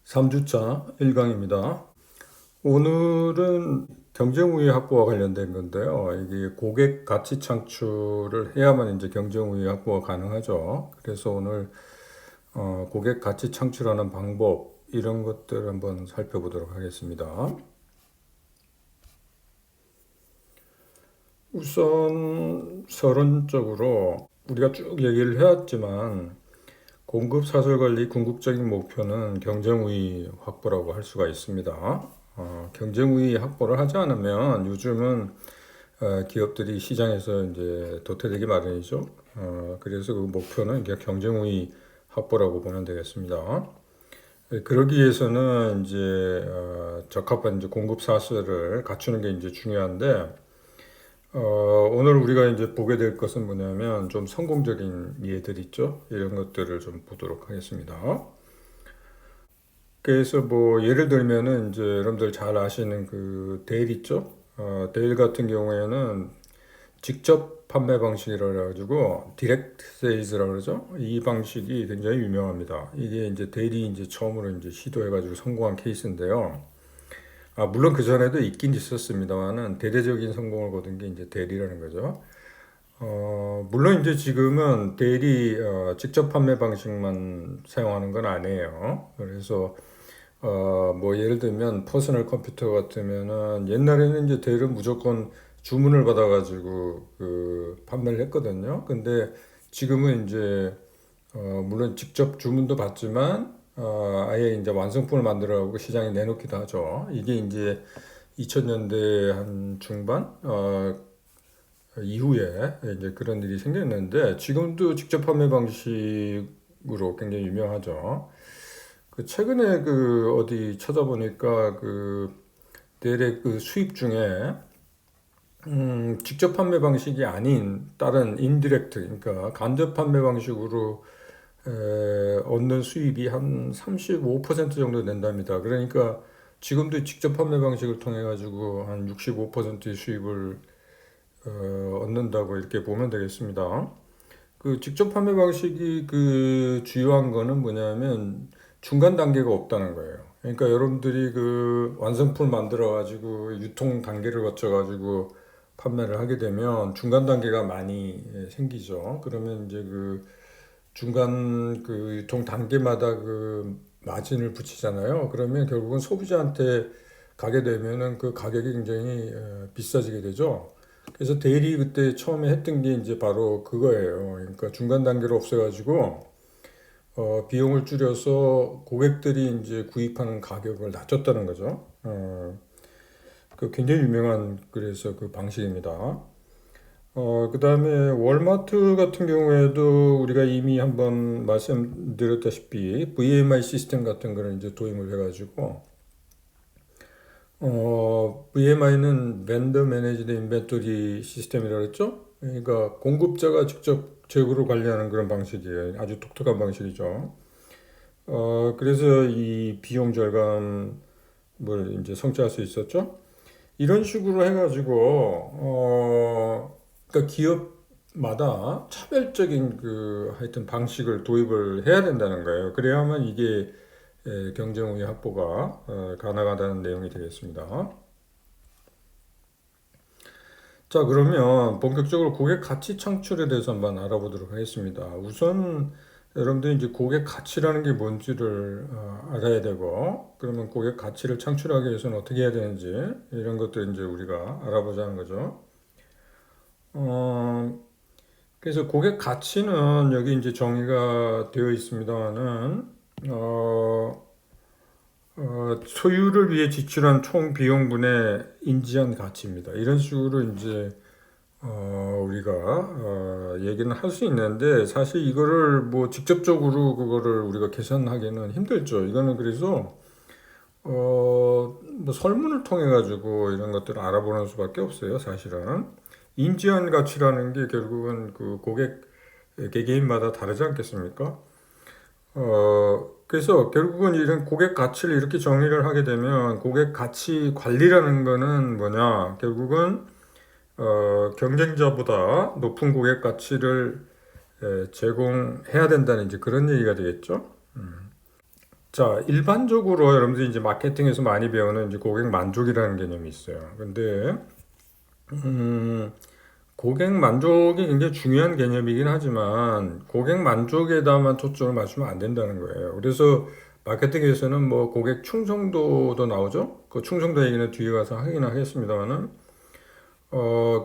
3주차 1강입니다. 오늘은 경쟁우위 확보와 관련된 건데요. 이게 고객 가치 창출을 해야만 이제 경쟁우위 확보가 가능하죠. 그래서 오늘 고객 가치 창출하는 방법 이런 것들 한번 살펴보도록 하겠습니다. 우선 서론적으로 우리가 쭉 얘기를 해왔지만 공급 사설 관리 궁극적인 목표는 경쟁 우위 확보라고 할 수가 있습니다. 경쟁 우위 확보를 하지 않으면 요즘은 기업들이 시장에서 이제 도태되기 마련이죠. 그래서 그 목표는 경쟁 우위 확보라고 보면 되겠습니다. 그러기 위해서는 이제 적합한 이제 공급 사설을 갖추는 게 이제 중요한데 오늘 우리가 이제 보게 될 것은 뭐냐면 좀 성공적인 예들 있죠. 이런 것들을 좀 보도록 하겠습니다. 그래서 뭐 예를 들면은 이제 여러분들 잘 아시는 그 데일 있죠. 데일 같은 경우에는 직접 판매 방식이라 가지고 디렉트 세일즈라고 그러죠. 이 방식이 굉장히 유명합니다. 이게 이제 데일이 이제 처음으로 이제 시도해 가지고 성공한 케이스인데요. 물론 그 전에도 있긴 있었습니다만은 대대적인 성공을 거둔 게 이제 데일이라는 거죠. 물론 이제 지금은 대리 직접 판매 방식만 사용하는 건 아니에요. 그래서 뭐 예를 들면 퍼스널 컴퓨터 같으면은 옛날에는 이제 대리는 무조건 주문을 받아가지고 그 판매를 했거든요. 근데 지금은 이제 물론 직접 주문도 받지만 아예 이제 완성품을 만들어가고 시장에 내놓기도 하죠. 이게 이제 2000년대 한 중반 이후에 이제 그런 일이 생겼는데 지금도 직접 판매 방식으로 굉장히 유명하죠. 그 최근에 그 어디 찾아보니까 그 대략 그 수입 중에 직접 판매 방식이 아닌 다른 인디렉트 그러니까 간접 판매 방식으로 얻는 수입이 한 35% 정도 된답니다. 그러니까 지금도 직접 판매 방식을 통해 가지고 한 65%의 수입을 얻는다고 이렇게 보면 되겠습니다. 그 직접 판매 방식이 그 주요한 거는 뭐냐면 중간 단계가 없다는 거예요. 그러니까 여러분들이 그 완성품을 만들어 가지고 유통 단계를 거쳐 가지고 판매를 하게 되면 중간 단계가 많이 생기죠. 그러면 이제 그 중간 그 유통 단계마다 그 마진을 붙이잖아요. 그러면 결국은 소비자한테 가게 되면은 그 가격이 굉장히 비싸지게 되죠. 그래서 데일이 그때 처음에 했던 게 이제 바로 그거예요. 그러니까 중간 단계를 없애가지고 비용을 줄여서 고객들이 이제 구입하는 가격을 낮췄다는 거죠. 그 굉장히 유명한 그래서 그 방식입니다. 그다음에 월마트 같은 경우에도 우리가 이미 한번 말씀드렸다시피 VMI 시스템 같은 거를 이제 도입을 해가지고 VMI는 벤더 매니지드 인벤토리 시스템이라고 했죠. 그러니까 공급자가 직접 재고를 관리하는 그런 방식이에요. 아주 독특한 방식이죠. 그래서 이 비용 절감을 이제 성취할 수 있었죠. 이런 식으로 해가지고 그러니까 기업마다 차별적인 그 하여튼 방식을 도입을 해야 된다는 거예요. 그래야만 이게 경쟁 우위 확보가 가능하다는 내용이 되겠습니다. 자, 그러면 본격적으로 고객 가치 창출에 대해서 한번 알아보도록 하겠습니다. 우선 여러분들이 이제 고객 가치라는 게 뭔지를 알아야 되고, 그러면 고객 가치를 창출하기 위해서는 어떻게 해야 되는지 이런 것들 이제 우리가 알아보자는 거죠. 어, 그래서 고객 가치는 여기 이제 정의가 되어 있습니다만은 소유를 위해 지출한 총 비용분의 인지한 가치입니다. 이런 식으로 이제 우리가 얘기는 할 수 있는데 사실 이거를 뭐 직접적으로 그거를 우리가 계산하기는 힘들죠. 이거는 그래서 뭐 설문을 통해 가지고 이런 것들을 알아보는 수밖에 없어요. 사실은 인지한 가치라는 게 결국은 그 고객 개개인마다 다르지 않겠습니까? 그래서 결국은 이런 고객 가치를 이렇게 정의를 하게 되면 고객 가치 관리라는 거는 뭐냐? 결국은 경쟁자보다 높은 고객 가치를 제공해야 된다는 이제 그런 얘기가 되겠죠. 자, 일반적으로 여러분들이 이제 마케팅에서 많이 배우는 이제 고객 만족이라는 개념이 있어요. 근데 음, 고객 만족이 굉장히 중요한 개념이긴 하지만 고객 만족에다만 초점을 맞추면 안 된다는 거예요. 그래서 마케팅에서는 뭐 고객 충성도도 나오죠. 그 충성도 얘기는 뒤에 가서 하긴 하겠습니다만은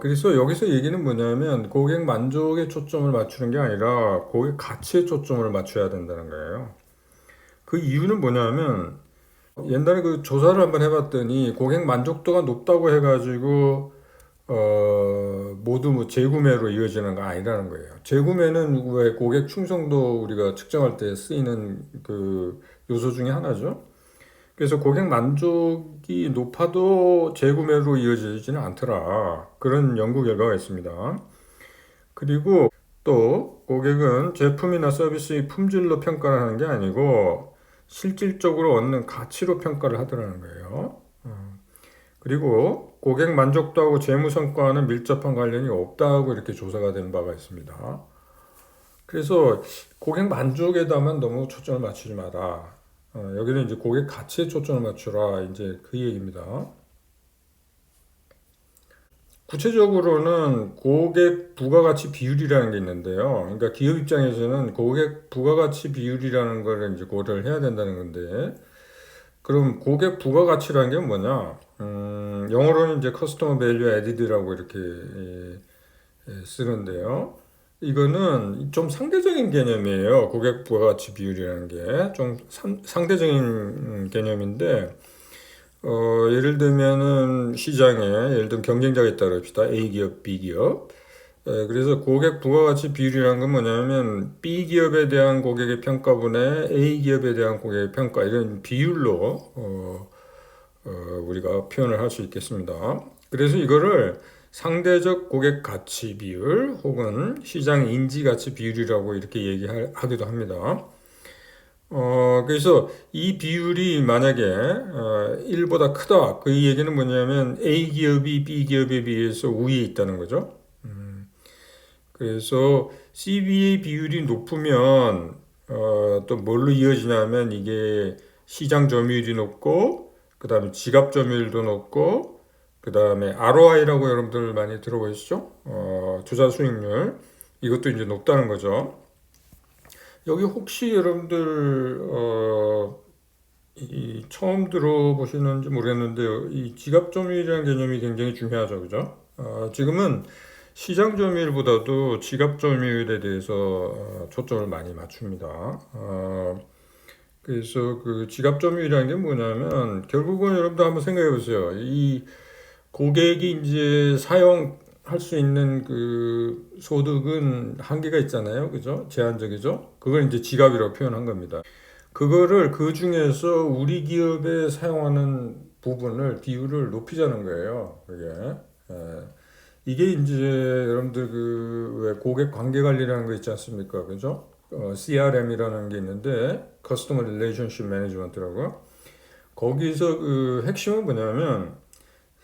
그래서 여기서 얘기는 뭐냐면 고객 만족에 초점을 맞추는 게 아니라 고객 가치에 초점을 맞춰야 된다는 거예요. 그 이유는 뭐냐면 옛날에 그 조사를 한번 해봤더니 고객 만족도가 높다고 해가지고 모두 뭐 재구매로 이어지는 거 아니라는 거예요. 재구매는 왜 고객 충성도 우리가 측정할 때 쓰이는 그 요소 중에 하나죠. 그래서 고객 만족이 높아도 재구매로 이어지지는 않더라. 그런 연구 결과가 있습니다. 그리고 또 고객은 제품이나 서비스의 품질로 평가를 하는 게 아니고 실질적으로 얻는 가치로 평가를 하더라는 거예요. 그리고 고객 만족도하고 재무 성과는 밀접한 관련이 없다고 이렇게 조사가 된 바가 있습니다. 그래서 고객 만족에다만 너무 초점을 맞추지 마라. 여기는 이제 고객 가치에 초점을 맞추라. 이제 그 얘기입니다. 구체적으로는 고객 부가가치 비율이라는 게 있는데요. 그러니까 기업 입장에서는 고객 부가가치 비율이라는 걸 이제 고려를 해야 된다는 건데, 그럼 고객 부가가치라는 게 뭐냐? 영어로는 이제 Customer Value Added라고 이렇게 쓰는데요. 이거는 좀 상대적인 개념이에요. 고객 부가가치 비율이라는 게 좀 상대적인 개념인데, 예를 들면은 시장에 예를 들면 경쟁자가 있다 그럽시다. A 기업, B 기업. 그래서 고객 부가가치 비율이라는 건 뭐냐면 B 기업에 대한 고객의 평가분의 A 기업에 대한 고객의 평가 이런 비율로 우리가 표현을 할 수 있겠습니다. 그래서 이거를 상대적 고객 가치 비율 혹은 시장 인지 가치 비율이라고 이렇게 얘기하기도 합니다. 그래서 이 비율이 만약에 1보다 크다. 그 얘기는 뭐냐면 A 기업이 B 기업에 비해서 우위에 있다는 거죠. 그래서 CBA 비율이 높으면 또 뭘로 이어지냐면 이게 시장 점유율이 높고 그다음에 지갑 점유율도 높고 그다음에 ROI라고 여러분들 많이 들어보셨죠? 투자 수익률 이것도 이제 높다는 거죠. 여기 혹시 여러분들 처음 들어보시는지 모르겠는데요. 이 지갑 점유율이라는 개념이 굉장히 중요하죠, 그죠? 지금은 시장 점유율보다도 지갑 점유율에 대해서 초점을 많이 맞춥니다. 그래서 그 지갑 점유율이라는 게 뭐냐면 결국은 여러분들 한번 생각해 보세요. 이 고객이 이제 사용할 수 있는 그 소득은 한계가 있잖아요. 그죠? 제한적이죠? 그걸 이제 지갑이라고 표현한 겁니다. 그거를 그 중에서 우리 기업에 사용하는 부분을 비율을 높이자는 거예요. 그게. 예. 이게 이제 여러분들 그 왜 고객 관계 관리라는 거 있지 않습니까? 그죠? CRM이라는 게 있는데 Customer Relationship Management라고. 거기서 그 핵심은 뭐냐면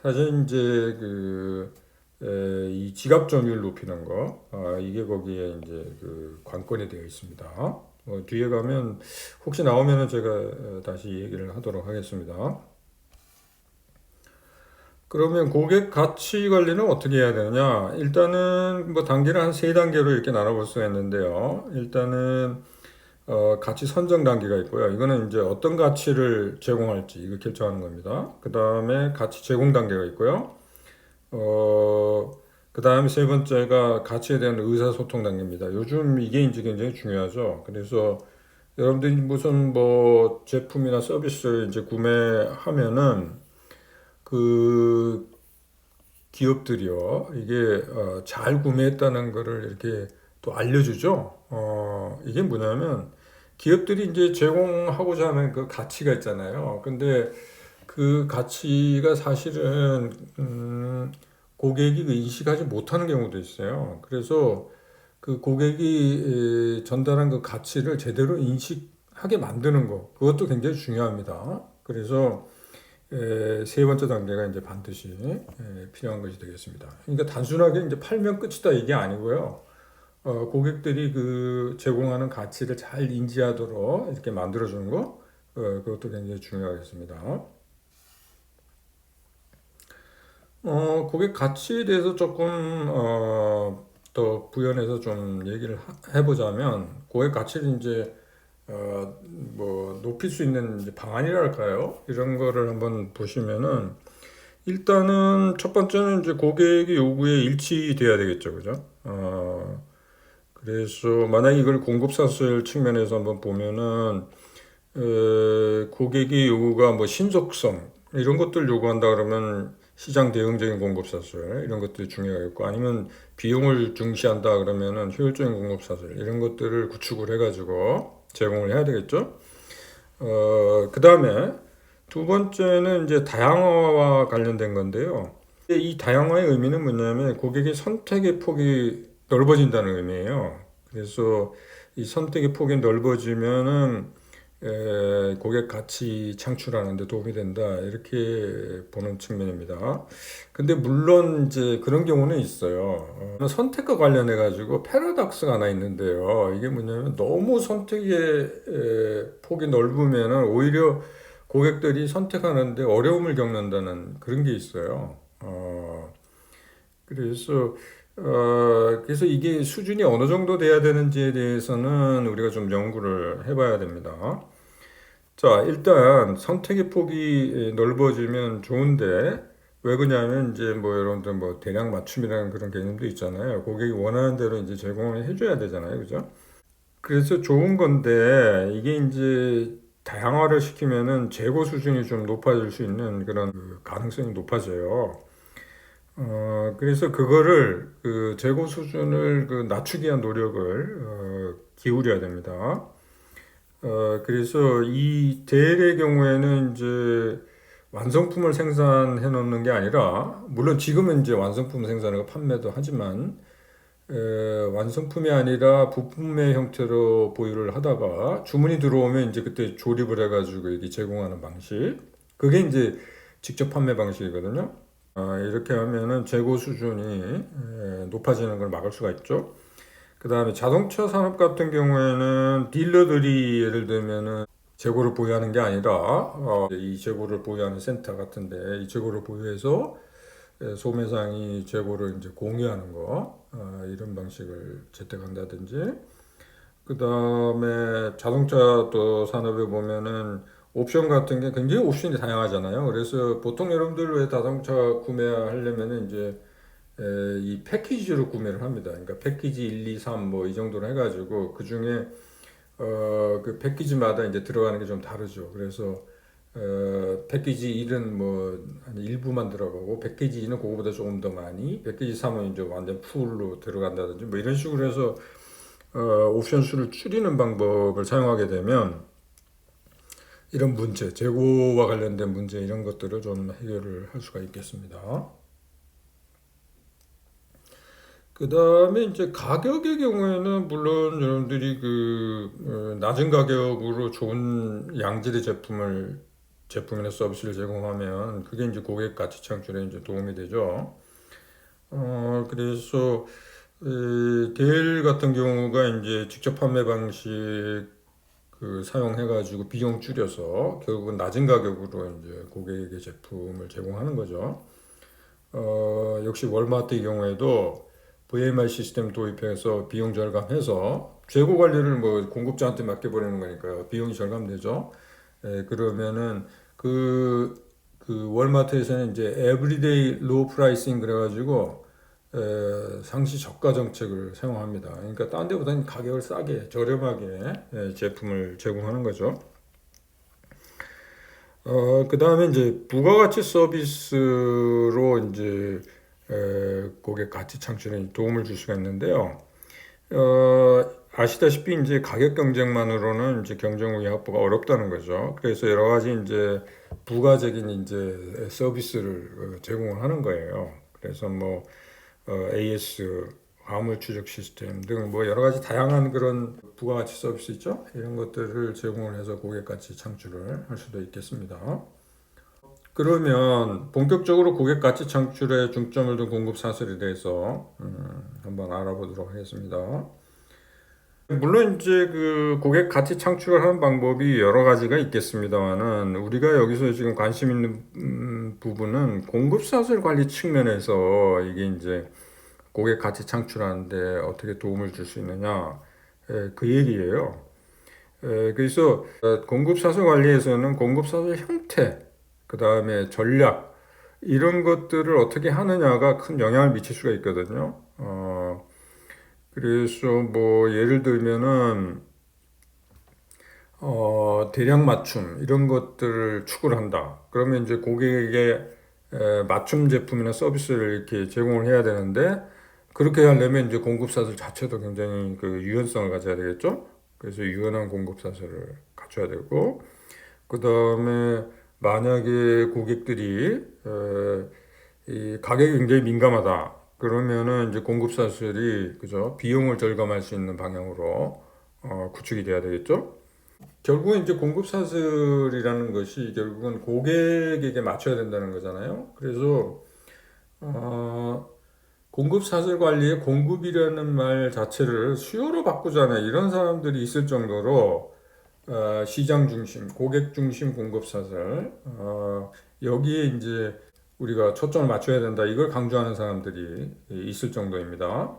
사실 이제 이 지갑 점유율 높이는 거, 이게 거기에 이제 그 관건이 되어 있습니다. 뒤에 가면 혹시 나오면은 제가 다시 얘기를 하도록 하겠습니다. 그러면 고객 가치 관리는 어떻게 해야 되느냐? 일단은 뭐 단계를 한 세 단계로 이렇게 나눠볼 수가 있는데요. 일단은 가치 선정 단계가 있고요. 이거는 이제 어떤 가치를 제공할지 이거 결정하는 겁니다. 그 다음에 가치 제공 단계가 있고요. 그 다음에 세 번째가 가치에 대한 의사소통 단계입니다. 요즘 이게 이제 굉장히 중요하죠. 그래서 여러분들이 무슨 뭐 제품이나 서비스를 이제 구매하면은 그 기업들이요. 이게 잘 구매했다는 거를 이렇게 또 알려주죠. 이게 뭐냐면 기업들이 이제 제공하고자 하는 그 가치가 있잖아요. 근데 그 가치가 사실은 고객이 그 인식하지 못하는 경우도 있어요. 그래서 그 고객이 전달한 그 가치를 제대로 인식하게 만드는 거, 그것도 굉장히 중요합니다. 그래서 세 번째 단계가 이제 반드시 필요한 것이 되겠습니다. 그러니까 단순하게 이제 팔면 끝이다 이게 아니고요. 고객들이 그 제공하는 가치를 잘 인지하도록 이렇게 만들어주는 거, 그것도 굉장히 중요하겠습니다. 고객 가치에 대해서 조금 더 부연해서 좀 얘기를 해보자면 고객 가치를 이제 뭐 높일 수 있는 이제 방안이랄까요? 이런 거를 한번 보시면은 일단은 첫 번째는 이제 고객의 요구에 일치돼야 되겠죠, 그죠? 그래서 만약 이걸 공급 사슬 측면에서 한번 보면은 고객의 요구가 뭐 신속성 이런 것들 요구한다 그러면 시장 대응적인 공급 사슬 이런 것들이 중요하겠고 아니면 비용을 중시한다 그러면은 효율적인 공급 사슬 이런 것들을 구축을 해가지고 제공을 해야 되겠죠. 그 다음에 두 번째는 이제 다양화와 관련된 건데요. 이 다양화의 의미는 뭐냐면 고객의 선택의 폭이 넓어진다는 의미예요. 그래서 이 선택의 폭이 넓어지면은 고객 가치 창출하는 데 도움이 된다. 이렇게 보는 측면입니다. 근데 물론 이제 그런 경우는 있어요. 선택과 관련해 가지고 패러독스가 하나 있는데요. 이게 뭐냐면 너무 선택의 폭이 넓으면은 오히려 고객들이 선택하는데 어려움을 겪는다는 그런 게 있어요. 그래서 그래서 이게 수준이 어느 정도 돼야 되는지에 대해서는 우리가 좀 연구를 해봐야 됩니다. 자, 일단 선택의 폭이 넓어지면 좋은데 왜 그러냐면 이제 뭐 여러분들 뭐 대량 맞춤이라는 그런 개념도 있잖아요. 고객이 원하는 대로 이제 제공을 해줘야 되잖아요, 그죠? 그래서 좋은 건데 이게 이제 다양화를 시키면은 재고 수준이 좀 높아질 수 있는 그런 그 가능성이 높아져요. 그래서 그거를 그 재고 수준을 그 낮추기 위한 노력을 기울여야 됩니다. 그래서 이 델의 경우에는 이제 완성품을 생산해 놓는 게 아니라, 물론 지금은 이제 완성품 생산하고 판매도 하지만, 완성품이 아니라 부품의 형태로 보유를 하다가 주문이 들어오면 이제 그때 조립을 해가지고 이렇게 제공하는 방식. 그게 이제 직접 판매 방식이거든요. 이렇게 하면은 재고 수준이 높아지는 걸 막을 수가 있죠. 그 다음에 자동차 산업 같은 경우에는 딜러들이 예를 들면은 재고를 보유하는 게 아니라 이 재고를 보유하는 센터 같은데 이 재고를 보유해서 소매상이 재고를 이제 공유하는 거 이런 방식을 채택한다든지 그 다음에 자동차 또 산업에 보면은 옵션 같은 게 굉장히 옵션이 다양하잖아요. 그래서 보통 여러분들 왜 자동차 구매하려면은 이제 이 패키지로 구매를 합니다. 그러니까 패키지 1, 2, 3 뭐 이 정도로 해가지고 그 중에 그 패키지마다 이제 들어가는 게 좀 다르죠. 그래서 패키지 1은 뭐한 일부만 들어가고 패키지 2는 그거보다 조금 더 많이 패키지 3은 이제 완전 풀로 들어간다든지 뭐 이런 식으로 해서 옵션 수를 줄이는 방법을 사용하게 되면 이런 문제, 재고와 관련된 문제 이런 것들을 좀 해결을 할 수가 있겠습니다. 그 다음에 이제 가격의 경우에는 물론 여러분들이 그 낮은 가격으로 좋은 양질의 제품이나 서비스를 제공하면 그게 이제 고객 가치 창출에 이제 도움이 되죠. 그래서 데일 같은 경우가 이제 직접 판매 방식 그 사용해가지고 비용 줄여서 결국은 낮은 가격으로 이제 고객에게 제품을 제공하는 거죠. 역시 월마트의 경우에도 VMI 시스템 도입해서 비용 절감해서 재고 관리를 뭐 공급자한테 맡겨버리는 거니까요. 비용이 절감되죠. 그러면은 그 월마트에서는 이제 에브리데이 로우 프라이싱 그래가지고 상시 저가 정책을 사용합니다. 그러니까 딴 데보다는 가격을 싸게 저렴하게 제품을 제공하는 거죠. 그 다음에 이제 부가가치 서비스로 이제 고객 가치 창출에 도움을 줄 수가 있는데요. 아시다시피 이제 가격 경쟁만으로는 이제 경쟁 우위 확보가 어렵다는 거죠. 그래서 여러 가지 이제 부가적인 이제 서비스를 제공을 하는 거예요. 그래서 뭐 AS 화물 추적 시스템 등 뭐 여러 가지 다양한 그런 부가가치 서비스 있죠. 이런 것들을 제공을 해서 고객 가치 창출을 할 수도 있겠습니다. 그러면 본격적으로 고객 가치 창출에 중점을 둔 공급 사슬에 대해서 한번 알아보도록 하겠습니다. 물론 이제 그 고객 가치 창출을 하는 방법이 여러 가지가 있겠습니다만은 우리가 여기서 지금 관심 있는 부분은 공급 사슬 관리 측면에서 이게 이제 고객 가치 창출하는데 어떻게 도움을 줄 수 있느냐 그 얘기예요. 그래서 공급 사슬 관리에서는 공급 사슬 형태, 그 다음에 전략 이런 것들을 어떻게 하느냐가 큰 영향을 미칠 수가 있거든요. 그래서 뭐 예를 들면은 대량 맞춤 이런 것들을 추구를 한다. 그러면 이제 고객에게 맞춤 제품이나 서비스를 이렇게 제공을 해야 되는데 그렇게 하려면 이제 공급 사슬 자체도 굉장히 그 유연성을 가져야 되겠죠. 그래서 유연한 공급 사슬을 갖춰야 되고 그 다음에 만약에 고객들이 이 가격이 굉장히 민감하다. 그러면은 이제 공급 사슬이 그죠 비용을 절감할 수 있는 방향으로 구축이 돼야 되겠죠. 결국은 이제 공급 사슬이라는 것이 결국은 고객에게 맞춰야 된다는 거잖아요. 그래서 어, 공급 사슬 관리에 공급이라는 말 자체를 수요로 바꾸잖아요. 이런 사람들이 있을 정도로 시장 중심, 고객 중심 공급 사슬 여기에 이제 우리가 초점을 맞춰야 된다. 이걸 강조하는 사람들이 있을 정도입니다.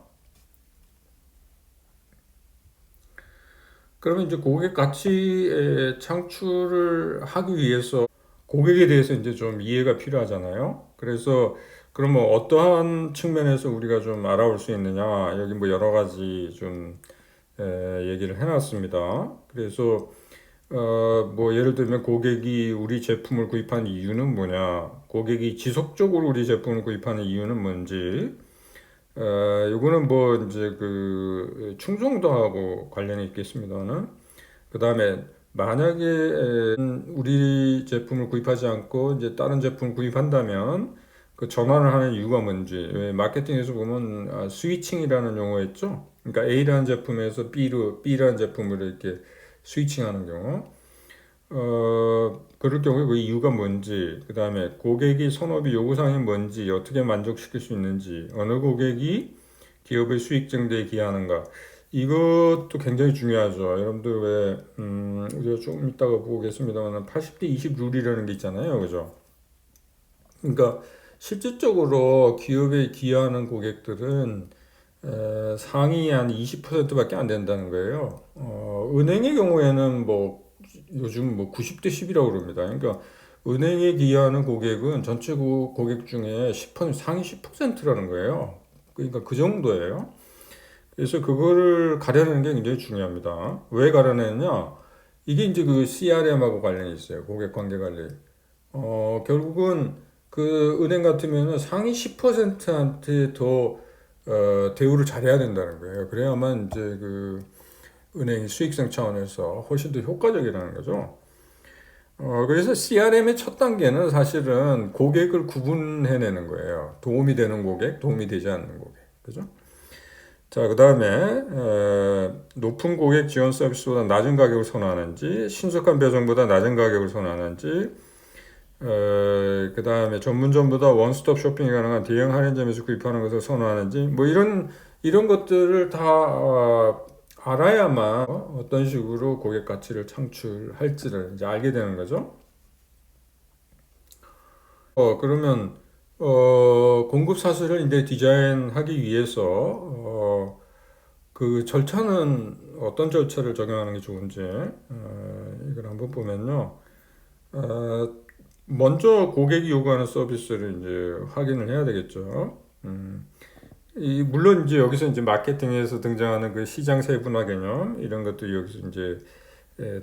그러면 이제 고객 가치 창출을 하기 위해서 고객에 대해서 이제 좀 이해가 필요하잖아요. 그래서 그러면 어떠한 측면에서 우리가 좀 알아볼 수 있느냐? 여기 뭐 여러 가지 좀 얘기를 해놨습니다. 그래서 뭐 예를 들면 고객이 우리 제품을 구입한 이유는 뭐냐? 고객이 지속적으로 우리 제품을 구입하는 이유는 뭔지? 요거는 뭐 이제 그 충성도하고 관련이 있겠습니다는. 그 다음에 만약에 우리 제품을 구입하지 않고 이제 다른 제품을 구입한다면 그 전환을 하는 이유가 뭔지. 왜 마케팅에서 보면 스위칭이라는 용어 있죠. 그러니까 A라는 제품에서 B라는 제품으로 이렇게 스위칭하는 경우. 그럴 경우에 그 이유가 뭔지, 그 다음에 고객이 선호비 요구사항이 뭔지, 어떻게 만족시킬 수 있는지, 어느 고객이 기업의 수익 증대에 기여하는가. 이것도 굉장히 중요하죠. 여러분들 왜, 우리가 조금 이따가 보겠습니다만, 80대 20 룰이라는 게 있잖아요. 그죠? 그러니까, 실질적으로 기업에 기여하는 고객들은 상위 한 20%밖에 안 된다는 거예요. 은행의 경우에는 뭐 요즘 뭐 90대 10이라고 그럽니다. 그러니까 은행에 기여하는 고객은 전체 고객 중에 10% 상위 10%라는 거예요. 그러니까 그 정도예요. 그래서 그거를 가려내는 게 굉장히 중요합니다. 왜 가려내느냐? 이게 이제 그 CRM하고 관련이 있어요. 고객 관계 관리. 결국은 그 은행 같으면은 상위 10%한테 더 대우를 잘해야 된다는 거예요. 그래야만 이제 그 은행이 수익성 차원에서 훨씬 더 효과적이라는 거죠. 그래서 CRM의 첫 단계는 사실은 고객을 구분해내는 거예요. 도움이 되는 고객, 도움이 되지 않는 고객. 그죠? 자, 그 다음에, 높은 고객 지원 서비스보다 낮은 가격을 선호하는지, 신속한 배송보다 낮은 가격을 선호하는지, 그 다음에 전문점보다 원스톱 쇼핑이 가능한 대형 할인점에서 구입하는 것을 선호하는지, 뭐 이런 것들을 다 알아야만 어떤 식으로 고객 가치를 창출할지를 이제 알게 되는 거죠. 그러면 공급 사슬을 이제 디자인하기 위해서 그 절차는 어떤 절차를 적용하는 게 좋은지 이걸 한번 보면요. 어, 먼저 고객이 요구하는 서비스를 이제 확인을 해야 되겠죠. 물론 이제 여기서 이제 마케팅에서 등장하는 그 시장 세분화 개념 이런 것도 여기서 이제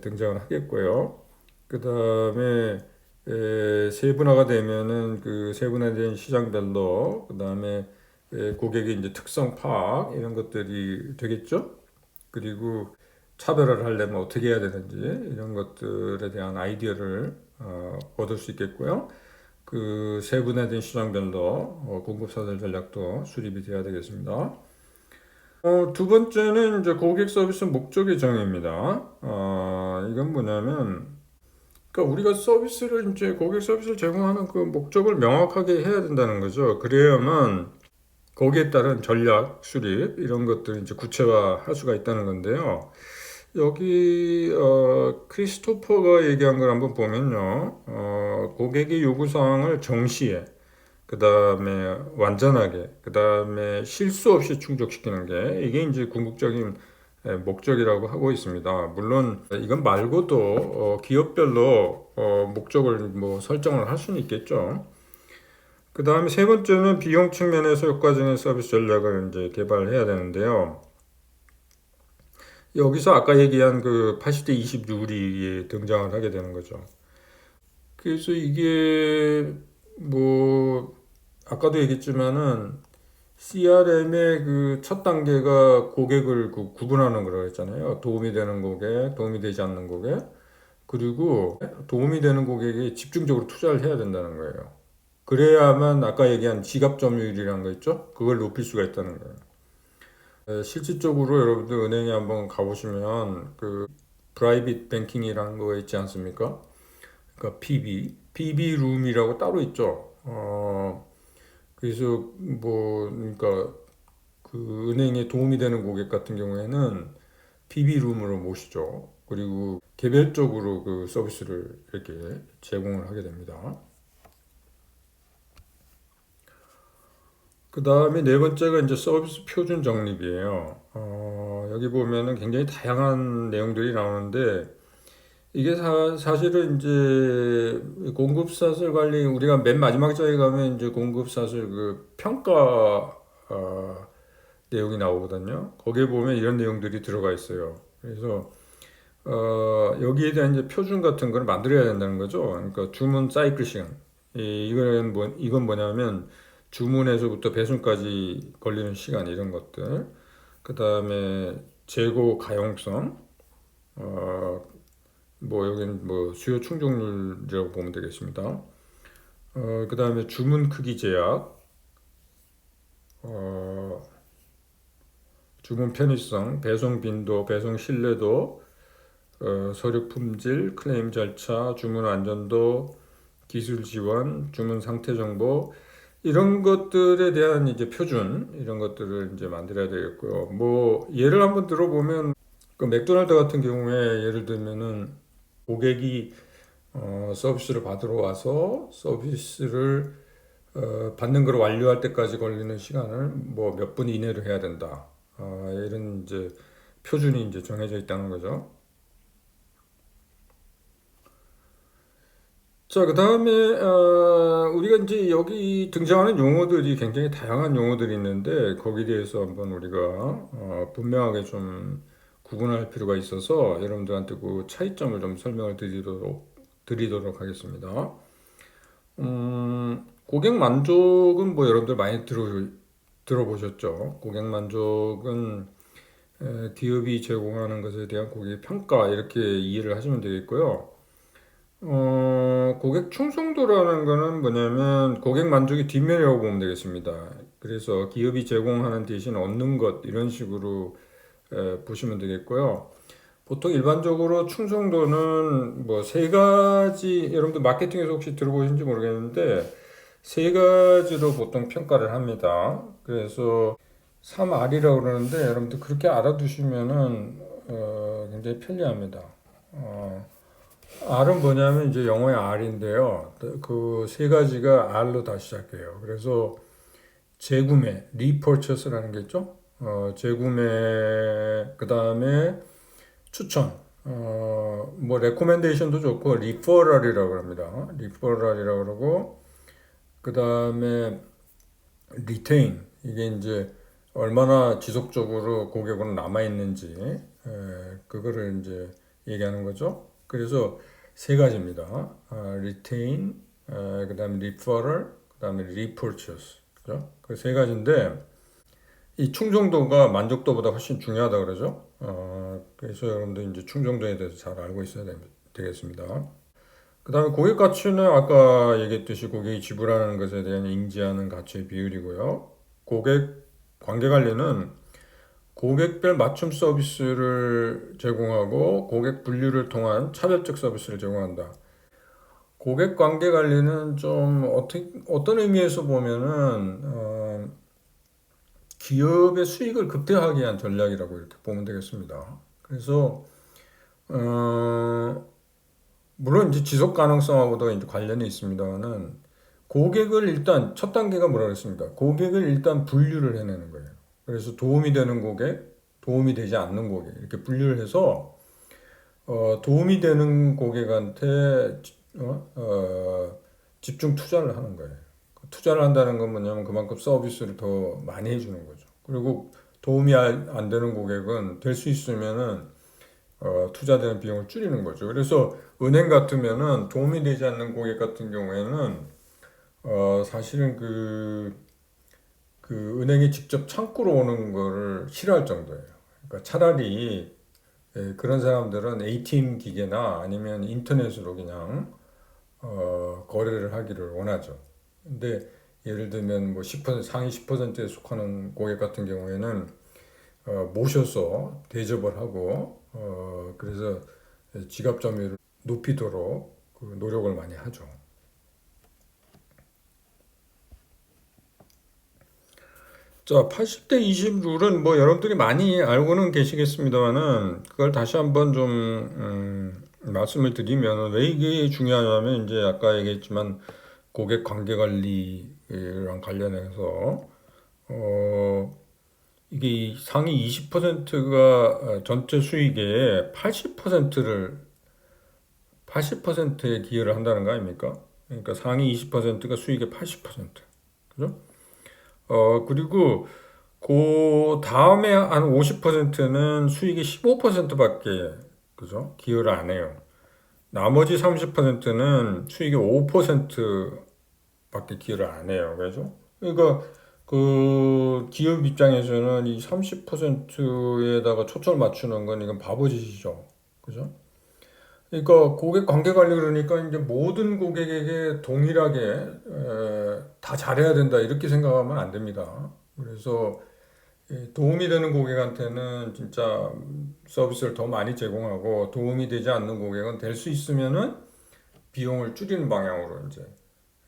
등장을 하겠고요. 그 다음에 세분화가 되면은 그 세분화된 시장별로 그 다음에 고객의 이제 특성 파악 이런 것들이 되겠죠. 그리고 차별화를 하려면 어떻게 해야 되는지 이런 것들에 대한 아이디어를 얻을 수 있겠고요. 그 세분화된 시장별로 공급 사슬 전략도 수립이 돼야 되겠습니다. 두 번째는 이제 고객 서비스 목적의 정의입니다. 이건 뭐냐면, 그러니까 우리가 서비스를 이제 고객 서비스를 제공하는 그 목적을 명확하게 해야 된다는 거죠. 그래야만 거기에 따른 전략 수립 이런 것들을 이제 구체화할 수가 있다는 건데요. 여기 크리스토퍼가 얘기한 걸 한번 보면요. 고객의 요구사항을 정시에, 그 다음에 완전하게, 그 다음에 실수 없이 충족시키는 게 이게 이제 궁극적인 목적이라고 하고 있습니다. 물론 이건 말고도 기업별로 목적을 뭐 설정을 할 수는 있겠죠. 그 다음에 세 번째는 비용 측면에서 효과적인 서비스 전략을 이제 개발해야 되는데요. 여기서 아까 얘기한 그 80대 20 룰이 등장을 하게 되는 거죠. 그래서 이게 뭐 아까도 얘기했지만은 CRM의 그 첫 단계가 고객을 구분하는 거라고 했잖아요. 도움이 되는 고객, 도움이 되지 않는 고객, 그리고 도움이 되는 고객에 집중적으로 투자를 해야 된다는 거예요. 그래야만 아까 얘기한 지갑 점유율이라는 거 있죠? 그걸 높일 수가 있다는 거예요. 실질적으로 여러분들 은행에 한번 가보시면 그 프라이빗 뱅킹이라는 거 있지 않습니까? 그러니까 PB 룸이라고 따로 있죠. 그래서 뭐 그러니까 그 은행에 도움이 되는 고객 같은 경우에는 PB 룸으로 모시죠. 그리고 개별적으로 그 서비스를 이렇게 제공을 하게 됩니다. 그 다음에 네 번째가 이제 서비스 표준 정립이에요. 여기 보면은 굉장히 다양한 내용들이 나오는데 이게 사실은 이제 공급사슬 관리 우리가 맨 마지막 장에 가면 이제 공급사슬 그 평가 내용이 나오거든요. 거기에 보면 이런 내용들이 들어가 있어요. 그래서 여기에 대한 이제 표준 같은 걸 만들어야 된다는 거죠. 그러니까 주문 사이클 시간. 이건 뭐냐면 주문에서부터 배송까지 걸리는 시간 이런 것들. 그 다음에 재고 가용성. 어, 뭐 여기는 뭐 수요 충족률이라고 보면 되겠습니다. 그 다음에 주문 크기 제약, 어, 주문 편의성, 배송 빈도, 배송 신뢰도, 서류 품질, 클레임 절차, 주문 안전도, 기술 지원, 주문 상태 정보 이런 것들에 대한 이제 표준 이런 것들을 이제 만들어야 되겠고요. 뭐 예를 한번 들어보면 그 맥도날드 같은 경우에 예를 들면은 고객이 서비스를 받으러 와서 서비스를 받는 걸 완료할 때까지 걸리는 시간을 뭐 몇 분 이내로 해야 된다. 이런 이제 표준이 이제 정해져 있다는 거죠. 자, 그 다음에 우리가 이제 여기 등장하는 용어들이 굉장히 다양한 용어들이 있는데 거기에 대해서 한번 우리가 분명하게 좀 구분할 필요가 있어서 여러분들한테 그 차이점을 좀 설명을 드리도록 하겠습니다. 고객 만족은 뭐 여러분들 많이 들어보셨죠? 고객 만족은 기업이 제공하는 것에 대한 고객 평가 이렇게 이해를 하시면 되겠고요. 고객 충성도라는 거는 뭐냐면 고객 만족의 뒷면이라고 보면 되겠습니다. 그래서 기업이 제공하는 대신 얻는 것 이런 식으로 보시면 되겠고요. 보통 일반적으로 충성도는 뭐 세 가지, 여러분들 마케팅에서 혹시 들어보신지 모르겠는데 세 가지로 보통 평가를 합니다. 그래서 3R이라고 그러는데 여러분들 그렇게 알아두시면은 굉장히 편리합니다. R은 뭐냐면 이제 영어의 R인데요. 그 세 가지가 R로 다 시작해요. 그래서 재구매, 리퍼처스라는 게 있죠. 재구매, 그 다음에 추천, 뭐 레코멘데이션도 좋고 리퍼럴이라고 합니다. 리퍼럴이라고 그러고 그 다음에 리테인, 이게 이제 얼마나 지속적으로 고객으로 남아 있는지 그거를 이제 얘기하는 거죠. 그래서 세 가지입니다. retain, 그다음에 referral, 그다음에 repurchase. 그죠? 그 세 가지인데 이 충정도가 만족도보다 훨씬 중요하다 그러죠. 그래서 여러분들 이제 충정도에 대해서 잘 알고 있어야 되겠습니다. 그다음에 고객 가치는 아까 얘기했듯이 고객이 지불하는 것에 대한 인지하는 가치의 비율이고요. 고객 관계 관리는 고객별 맞춤 서비스를 제공하고 고객 분류를 통한 차별적 서비스를 제공한다. 고객 관계 관리는 좀 어떤 의미에서 보면은 기업의 수익을 극대화하기 위한 전략이라고 이렇게 보면 되겠습니다. 그래서 물론 이제 지속 가능성하고도 이제 관련이 있습니다만은 고객을 일단 첫 단계가 뭐라 그랬습니까? 고객을 일단 분류를 해내는 거예요. 그래서 도움이 되는 고객, 도움이 되지 않는 고객 이렇게 분류를 해서 도움이 되는 고객한테 집중 투자를 하는 거예요. 투자를 한다는 건 뭐냐면 그만큼 서비스를 더 많이 해주는 거죠. 그리고 도움이 안 되는 고객은 될 수 있으면은 투자되는 비용을 줄이는 거죠. 그래서 은행 같으면은 도움이 되지 않는 고객 같은 경우에는 사실은 그 은행이 직접 창구로 오는 거를 싫어할 정도예요. 그러니까 차라리 그런 사람들은 ATM 기계나 아니면 인터넷으로 그냥 거래를 하기를 원하죠. 근데 예를 들면 뭐 10% 상위 10%에 속하는 고객 같은 경우에는 모셔서 대접을 하고 그래서 지갑 점유율을 높이도록 그 노력을 많이 하죠. 자, 80대 20 룰은 뭐 여러분들이 많이 알고는 계시겠습니다만은 그걸 다시 한번 좀 말씀을 드리면 왜 이게 중요하냐면 이제 아까 얘기했지만 고객 관계 관리랑 관련해서 이게 상위 20%가 전체 수익의 80%에 기여를 한다는 거 아닙니까? 그러니까 상위 20%가 수익의 80%. 그죠? 그리고 그 다음에 한 50%는 수익의 15%밖에 그죠? 기여를 안 해요. 나머지 30%는 수익의 5%밖에 기여를 안 해요. 그죠? 그러니까 그 기업 입장에서는 이 30%에다가 초점을 맞추는 건 이건 바보짓이죠. 그죠? 그러니까 고객 관계 관리 그러니까 이제 모든 고객에게 동일하게 다 잘해야 된다 이렇게 생각하면 안 됩니다. 그래서 도움이 되는 고객한테는 진짜 서비스를 더 많이 제공하고 도움이 되지 않는 고객은 될 수 있으면은 비용을 줄이는 방향으로 이제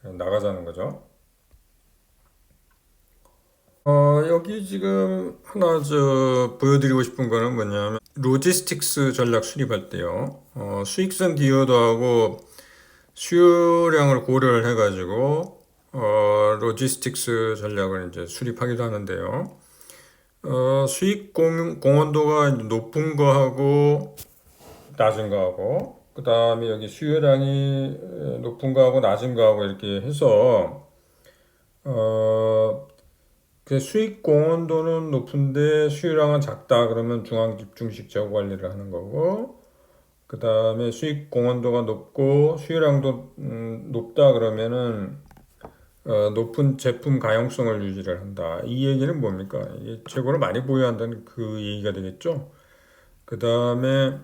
나가자는 거죠. 여기 지금 하나 보여드리고 싶은 거는 뭐냐면 로지스틱스 전략 수립할 때요. 수익성 기여도 하고 수요량을 고려를 해가지고 로지스틱스 전략을 이제 수립하기도 하는데요. 수익 공헌도가 높은 거하고 낮은 거하고 그 다음에 여기 수요량이 높은 거하고 낮은 거하고 이렇게 해서 그 수익 공헌도는 높은데 수요량은 작다 그러면 중앙 집중식 재고 관리를 하는 거고 그 다음에 수익 공헌도가 높고 수요량도 높다 그러면은 높은 제품 가용성을 유지를 한다. 이 얘기는 뭡니까? 이게 재고를 많이 보유한다는 그 얘기가 되겠죠. 그 다음에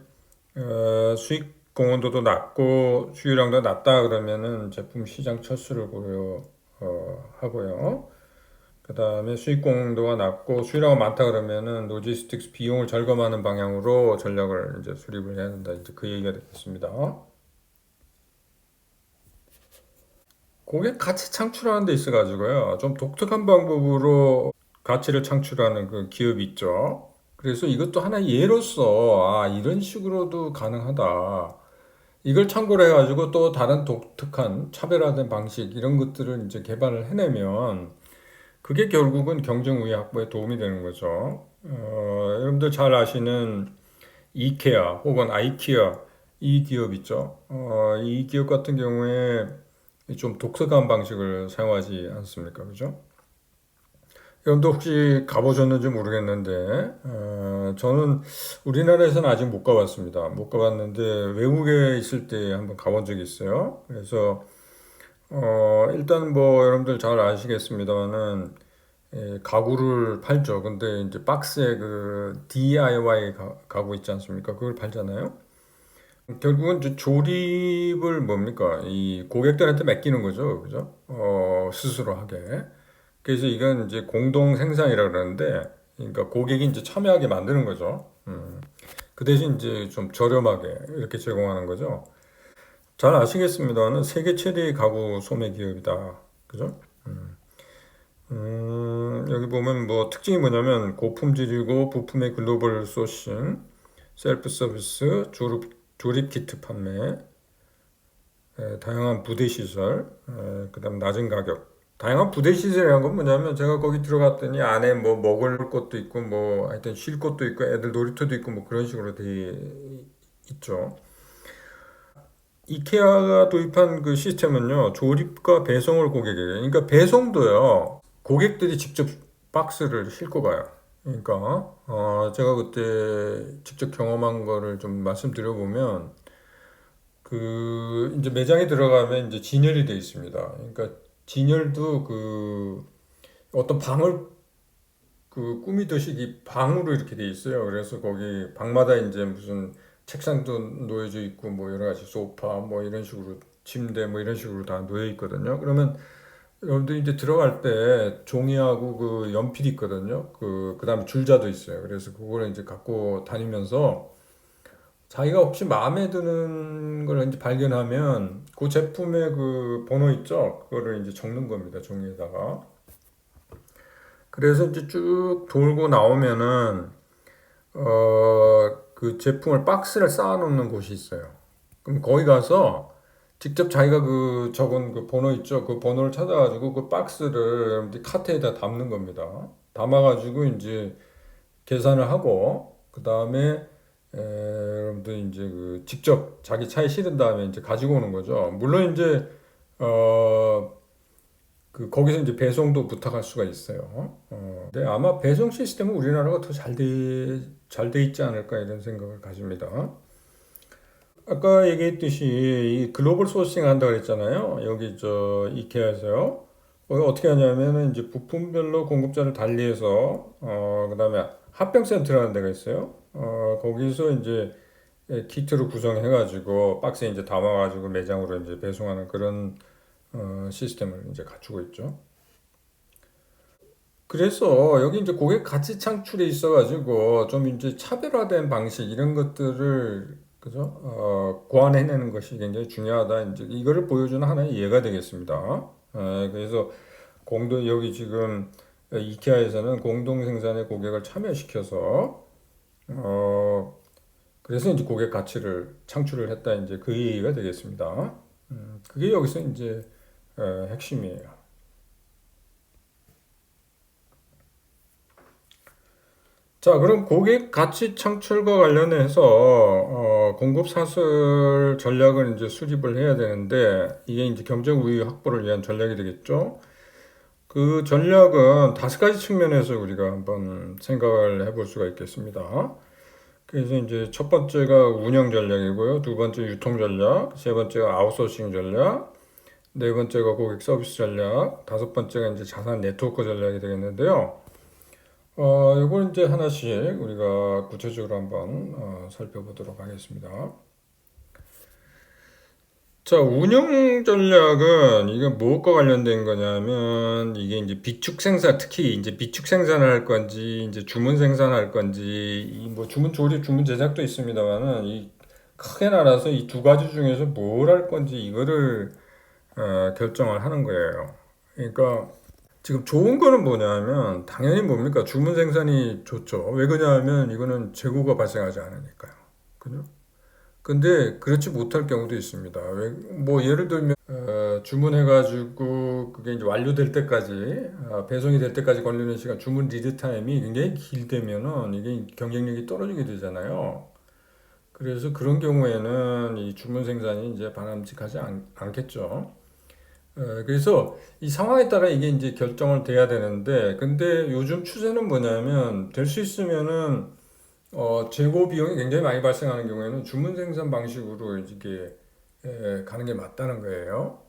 수익 공헌도도 낮고 수요량도 낮다 그러면은 제품 시장 철수를 고려하고요. 그 다음에 수익 공헌도가 낮고 수요량이 많다 그러면은 로지스틱스 비용을 절감하는 방향으로 전략을 이제 수립을 해야 된다. 이제 그 얘기가 되겠습니다. 고객 가치 창출하는 데 있어가지고요. 좀 독특한 방법으로 가치를 창출하는 그 기업이 있죠. 그래서 이것도 하나 예로서 이런 식으로도 가능하다. 이걸 참고로 해가지고 또 다른 독특한 차별화된 방식 이런 것들을 이제 개발을 해내면 그게 결국은 경쟁 우위 확보에 도움이 되는 거죠. 여러분들 잘 아시는 이케아 혹은 아이키아 이 기업 있죠. 이 기업 같은 경우에 좀 독특한 방식을 사용하지 않습니까? 그죠? 여러분도 혹시 가보셨는지 모르겠는데, 저는 우리나라에서는 아직 못 가봤습니다. 못 가봤는데, 외국에 있을 때 한번 가본 적이 있어요. 그래서, 일단 뭐, 여러분들 잘 아시겠습니다만은, 가구를 팔죠. 근데 이제 박스에 그 DIY 가구 있지 않습니까? 그걸 팔잖아요. 결국은 이제 조립을 뭡니까? 이 고객들한테 맡기는 거죠. 그죠? 스스로 하게. 그래서 이건 이제 공동 생산이라 그러는데, 그러니까 고객이 이제 참여하게 만드는 거죠. 그 대신 이제 좀 저렴하게 이렇게 제공하는 거죠. 잘 아시겠습니다만 세계 최대의 가구 소매 기업이다. 그죠? 여기 보면 뭐 특징이 뭐냐면 고품질이고 부품의 글로벌 소싱, 셀프 서비스, 조립 키트 판매, 다양한 부대 시설, 그다음 낮은 가격. 다양한 부대 시설이라는 건 뭐냐면 제가 거기 들어갔더니 안에 뭐 먹을 것도 있고 뭐 하여튼 쉴 것도 있고 애들 놀이터도 있고 뭐 그런 식으로 돼 있죠. 이케아가 도입한 그 시스템은요, 조립과 배송을 고객에게. 그러니까 배송도요, 고객들이 직접 박스를 싣고 가요. 그러니까, 제가 그때 직접 경험한 거를 좀 말씀드려보면, 이제 매장에 들어가면 이제 진열이 돼 있습니다. 그러니까 진열도 어떤 방을 꾸미듯이 이 방으로 이렇게 돼 있어요. 그래서 거기 방마다 이제 무슨 책상도 놓여져 있고 뭐 여러 가지 소파 뭐 이런 식으로 침대 뭐 이런 식으로 다 놓여 있거든요. 그러면 여러분들 이제 들어갈 때 종이하고 그 연필이 있거든요. 그다음에 줄자도 있어요. 그래서 그거를 이제 갖고 다니면서 자기가 혹시 마음에 드는 걸 이제 발견하면 그 제품의 그 번호 있죠? 그거를 이제 적는 겁니다. 종이에다가. 그래서 이제 쭉 돌고 나오면은 그 제품을 박스를 쌓아놓는 곳이 있어요. 그럼 거기 가서 직접 자기가 그 적은 그 번호 있죠? 그 번호를 찾아가지고 그 박스를 이제 카트에다 담는 겁니다. 담아가지고 이제 계산을 하고 그 다음에 여러분들 이제 직접 자기 차에 실은 다음에 이제 가지고 오는 거죠. 물론 이제 어 거기서 이제 배송도 부탁할 수가 있어요. 근데 아마 배송 시스템은 우리나라가 더 잘 돼 있지 않을까 이런 생각을 가집니다. 아까 얘기했듯이 이 글로벌 소싱 한다고 그랬잖아요. 여기 저 이케아에서요. 거기 어떻게 하냐면은 이제 부품별로 공급자를 달리해서 그다음에 합병센터라는 데가 있어요. 거기서 이제 키트로 구성해가지고 박스에 이제 담아가지고 매장으로 이제 배송하는 그런 시스템을 이제 갖추고 있죠. 그래서 여기 이제 고객 가치 창출에 있어가지고 좀 이제 차별화된 방식 이런 것들을 그죠? 고안해내는 것이 굉장히 중요하다. 이제 이거를 보여주는 하나의 예가 되겠습니다. 그래서 여기 지금 이케아에서는 공동 생산에 고객을 참여시켜서 어, 그래서 이제 고객 가치를 창출을 했다. 이제 그 얘기가 되겠습니다. 그게 여기서 이제 핵심이에요. 자, 그럼 고객 가치 창출과 관련해서 공급 사슬 전략을 이제 수립을 해야 되는데 이게 이제 경쟁 우위 확보를 위한 전략이 되겠죠. 그 전략은 다섯 가지 측면에서 우리가 한번 생각을 해볼 수가 있겠습니다. 그래서 이제 첫 번째가 운영 전략이고요. 두 번째 유통 전략, 세 번째가 아웃소싱 전략, 네 번째가 고객 서비스 전략, 다섯 번째가 이제 자산 네트워크 전략이 되겠는데요. 이걸 이제 하나씩 우리가 구체적으로 한번 살펴보도록 하겠습니다. 자, 운영 전략은 이게 무엇과 관련된 거냐면 이게 이제 비축 생산, 특히 이제 비축 생산을 할 건지 이제 주문 생산할 건지 이 뭐 주문 조립, 주문 제작도 있습니다만은 이 크게 나눠서 이 두 가지 중에서 뭘 할 건지 이거를 결정을 하는 거예요. 그러니까 지금 좋은 거는 뭐냐면 당연히 뭡니까? 주문 생산이 좋죠. 왜 그러냐면 이거는 재고가 발생하지 않으니까요. 그죠? 근데 그렇지 못할 경우도 있습니다. 왜, 뭐 예를 들면 주문해가지고 그게 이제 완료될 때까지 배송이 될 때까지 걸리는 시간 주문 리드 타임이 굉장히 길되면은 이게 경쟁력이 떨어지게 되잖아요. 그래서 그런 경우에는 이 주문 생산이 이제 바람직하지 않겠죠. 그래서 이 상황에 따라 이게 이제 결정을 돼야 되는데, 근데 요즘 추세는 뭐냐면, 될 수 있으면은, 재고 비용이 굉장히 많이 발생하는 경우에는 주문 생산 방식으로 이게 가는 게 맞다는 거예요.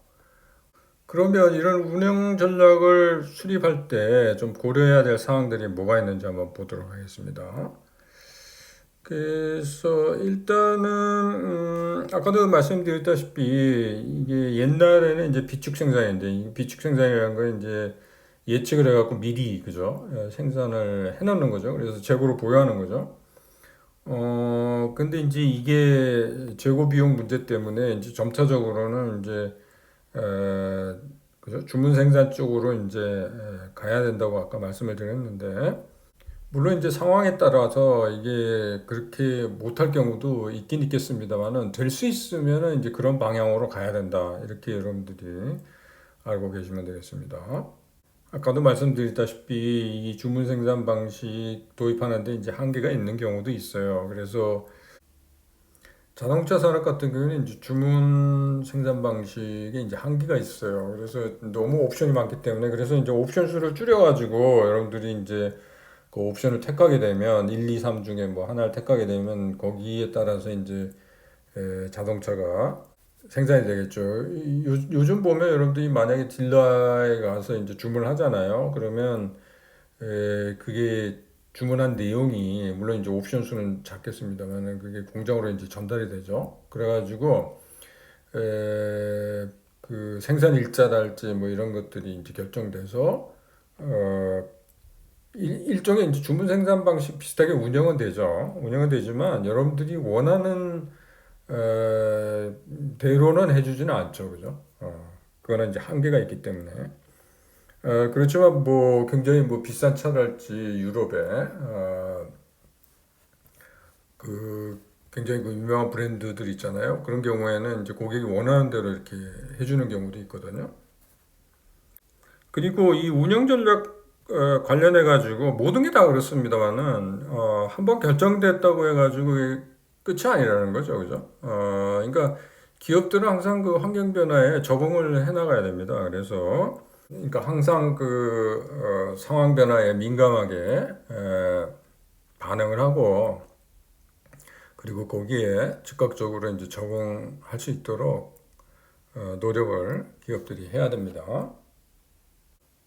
그러면 이런 운영 전략을 수립할 때 좀 고려해야 될 사항들이 뭐가 있는지 한번 보도록 하겠습니다. 그래서 일단은 아까도 말씀드렸다시피 이게 옛날에는 이제 비축 생산인데 이 비축 생산이라는 건 이제 예측을 해갖고 미리 그죠 생산을 해놓는 거죠. 그래서 재고로 보유하는 거죠. 근데 이제 이게 재고 비용 문제 때문에 이제 점차적으로는 이제 에, 그죠? 주문 생산 쪽으로 이제 가야 된다고 아까 말씀을 드렸는데, 물론 이제 상황에 따라서 이게 그렇게 못할 경우도 있긴 있겠습니다만은 될 수 있으면은 이제 그런 방향으로 가야 된다. 이렇게 여러분들이 알고 계시면 되겠습니다. 아까도 말씀드렸다시피 이 주문 생산 방식 도입하는데 이제 한계가 있는 경우도 있어요. 그래서 자동차 산업 같은 경우는 이제 주문 생산 방식에 이제 한계가 있어요. 그래서 너무 옵션이 많기 때문에 그래서 이제 옵션 수를 줄여가지고 여러분들이 이제 그 옵션을 택하게 되면 1, 2, 3 중에 뭐 하나를 택하게 되면 거기에 따라서 이제 자동차가 생산이 되겠죠. 요즘 보면 여러분들이 만약에 딜러에 가서 이제 주문을 하잖아요. 그러면 그게 주문한 내용이 물론 이제 옵션 수는 작겠습니다만은 그게 공장으로 이제 전달이 되죠. 그래가지고 그 생산 일자랄지 뭐 이런 것들이 이제 결정돼서 어, 일종의 이제 주문 생산 방식 비슷하게 운영은 되죠. 운영은 되지만 여러분들이 원하는 대로는 해주지는 않죠, 그죠? 그거는 이제 한계가 있기 때문에. 그렇지만 뭐 굉장히 뭐 비싼 차랄지 유럽에 그 굉장히 그 유명한 브랜드들 있잖아요. 그런 경우에는 이제 고객이 원하는 대로 이렇게 해주는 경우도 있거든요. 그리고 이 운영 전략 관련해 가지고 모든 게 다 그렇습니다만은 한번 결정됐다고 해가지고 그게 끝이 아니라는 거죠, 그죠? 그러니까 기업들은 항상 그 환경 변화에 적응을 해 나가야 됩니다. 그래서 그러니까 항상 그 상황 변화에 민감하게 반응을 하고 그리고 거기에 즉각적으로 이제 적응할 수 있도록 노력을 기업들이 해야 됩니다.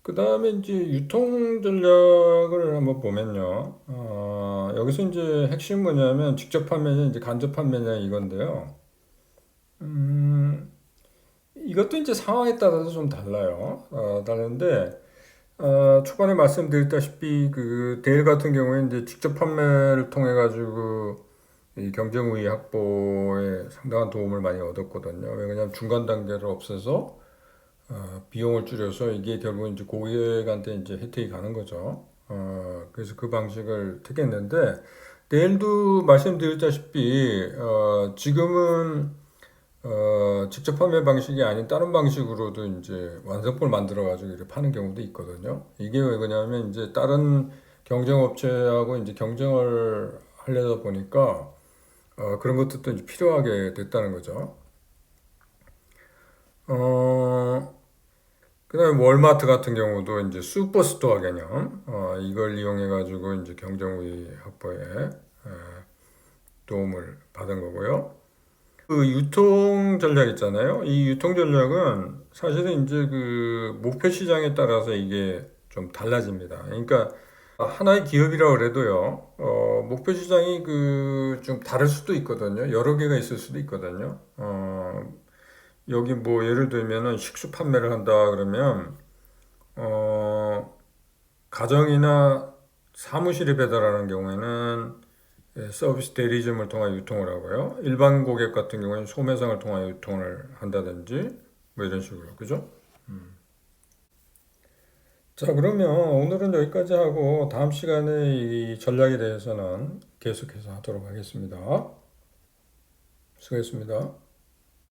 그 다음에 이제 유통 전략을 한번 보면요. 여기서 이제 핵심 뭐냐면 직접 판매냐, 이제 간접 판매냐 이건데요. 이것도 이제 상황에 따라서 좀 달라요. 다른데, 초반에 말씀드렸다시피 그 데일 같은 경우에 이제 직접 판매를 통해 가지고 이 경쟁 우위 확보에 상당한 도움을 많이 얻었거든요. 왜냐하면 중간 단계를 없애서 비용을 줄여서 이게 결국은 이제 고객한테 이제 혜택이 가는 거죠. 그래서 그 방식을 택했는데 내일도 말씀드렸다시피 지금은 직접 판매 방식이 아닌 다른 방식으로도 이제 완성품을 만들어 가지고 이렇게 파는 경우도 있거든요. 이게 왜 그러냐면 이제 다른 경쟁 업체하고 이제 경쟁을 하려다 보니까 그런 것들도 이제 필요하게 됐다는 거죠. 그다음에 월마트 같은 경우도 이제 슈퍼스토어 개념, 이걸 이용해 가지고 이제 경쟁 우위 확보에 도움을 받은 거고요. 그 유통 전략 있잖아요. 이 유통 전략은 사실은 이제 그 목표 시장에 따라서 이게 좀 달라집니다. 그러니까 하나의 기업이라 그래도요, 목표 시장이 그 좀 다를 수도 있거든요. 여러 개가 있을 수도 있거든요. 여기 뭐 예를 들면은 식수 판매를 한다 그러면 가정이나 사무실에 배달하는 경우에는 서비스 대리점을 통해 유통을 하고요. 일반 고객 같은 경우에는 소매상을 통해 유통을 한다든지 뭐 이런 식으로 그죠? 자 그러면 오늘은 여기까지 하고 다음 시간에 이 전략에 대해서는 계속해서 하도록 하겠습니다. 수고했습니다.